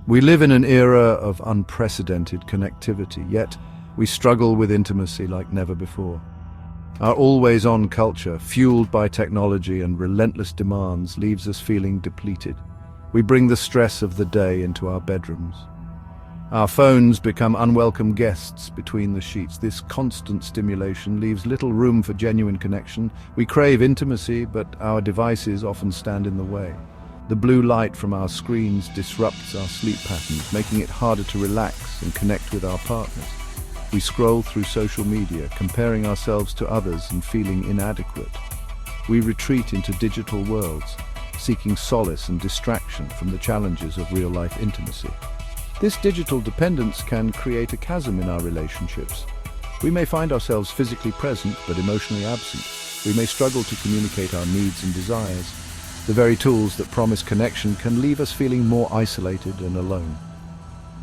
We live in an era of unprecedented connectivity, yet we struggle with intimacy like never before. Our always-on culture, fueled by technology and relentless demands, leaves us feeling depleted. We bring the stress of the day into our bedrooms. Our phones become unwelcome guests between the sheets. This constant stimulation leaves little room for genuine connection. We crave intimacy, but our devices often stand in the way. The blue light from our screens disrupts our sleep patterns, making it harder to relax and connect with our partners. We scroll through social media, comparing ourselves to others and feeling inadequate. We retreat into digital worlds, seeking solace and distraction from the challenges of real-life intimacy. This digital dependence can create a chasm in our relationships. We may find ourselves physically present but emotionally absent. We may struggle to communicate our needs and desires. The very tools that promise connection can leave us feeling more isolated and alone.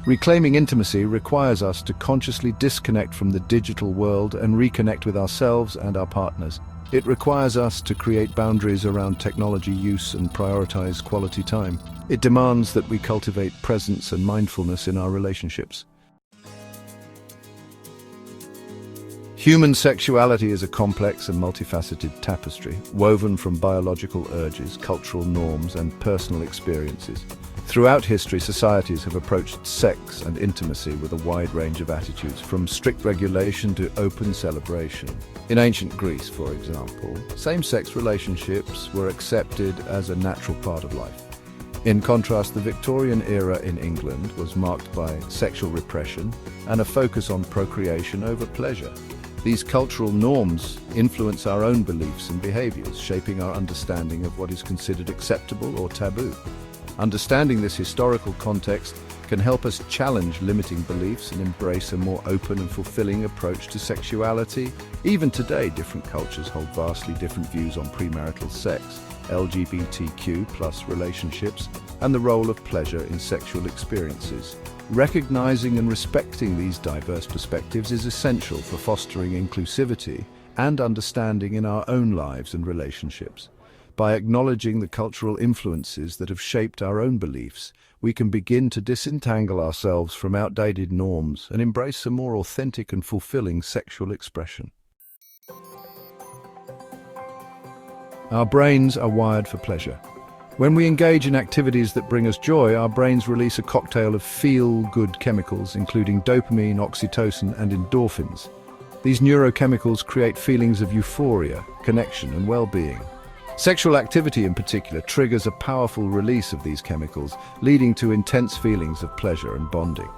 Reclaiming intimacy requires us to consciously disconnect from the digital world and reconnect with ourselves and our partners. It requires us to create boundaries around technology use and prioritize quality time. It demands that we cultivate presence and mindfulness in our relationships. Human sexuality is a complex and multifaceted tapestry, woven from biological urges, cultural norms, and personal experiences. Throughout history, societies have approached sex and intimacy with a wide range of attitudes, from strict regulation to open celebration. In ancient Greece, for example, same-sex relationships were accepted as a natural part of life. In contrast, the Victorian era in England was marked by sexual repression and a focus on procreation over pleasure. These cultural norms influence our own beliefs and behaviors, shaping our understanding of what is considered acceptable or taboo. Understanding this historical context can help us challenge limiting beliefs and embrace a more open and fulfilling approach to sexuality. Even today, different cultures hold vastly different views on premarital sex, LGBTQ+ relationships, and the role of pleasure in sexual experiences. Recognizing and respecting these diverse perspectives is essential for fostering inclusivity and understanding in our own lives and relationships. By acknowledging the cultural influences that have shaped our own beliefs, we can begin to disentangle ourselves from outdated norms and embrace a more authentic and fulfilling sexual expression. Our brains are wired for pleasure. When we engage in activities that bring us joy, our brains release a cocktail of feel-good chemicals, including dopamine, oxytocin, and endorphins. These neurochemicals create feelings of euphoria, connection, and well-being. Sexual activity in particular triggers a powerful release of these chemicals, leading to intense feelings of pleasure and bonding.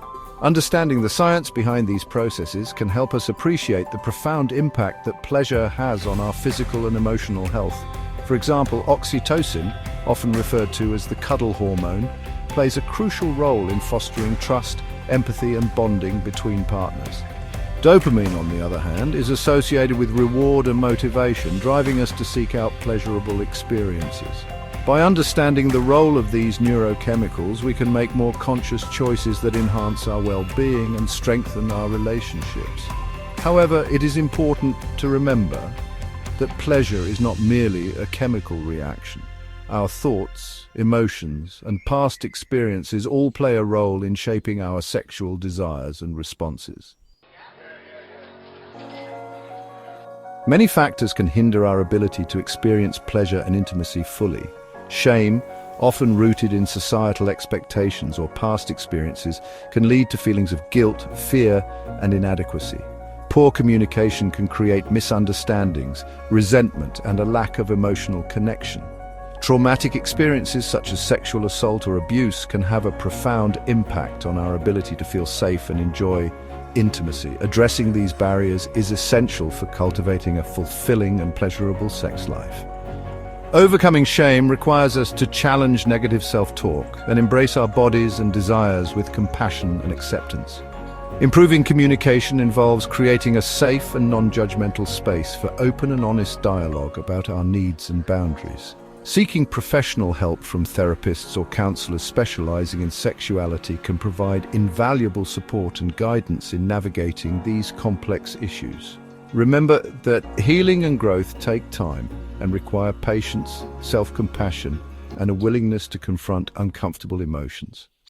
Understanding the science behind these processes can help us appreciate the profound impact that pleasure has on our physical and emotional health. For example, oxytocin, often referred to as the cuddle hormone, plays a crucial role in fostering trust, empathy, and bonding between partners. Dopamine, on the other hand, is associated with reward and motivation, driving us to seek out pleasurable experiences. By understanding the role of these neurochemicals, we can make more conscious choices that enhance our well-being and strengthen our relationships. However, it is important to remember that pleasure is not merely a chemical reaction. Our thoughts, emotions, and past experiences all play a role in shaping our sexual desires and responses. Many factors can hinder our ability to experience pleasure and intimacy fully. Shame, often rooted in societal expectations or past experiences, can lead to feelings of guilt, fear, and inadequacy. Poor communication can create misunderstandings, resentment, and a lack of emotional connection. Traumatic experiences such as sexual assault or abuse can have a profound impact on our ability to feel safe and enjoy intimacy. Addressing these barriers is essential for cultivating a fulfilling and pleasurable sex life. Overcoming shame requires us to challenge negative self-talk and embrace our bodies and desires with compassion and acceptance. Improving communication involves creating a safe and non-judgmental space for open and honest dialogue about our needs and boundaries. Seeking professional help from therapists or counselors specializing in sexuality can provide invaluable support and guidance in navigating these complex issues. Remember that healing and growth take time and require patience, self-compassion, and a willingness to confront uncomfortable emotions.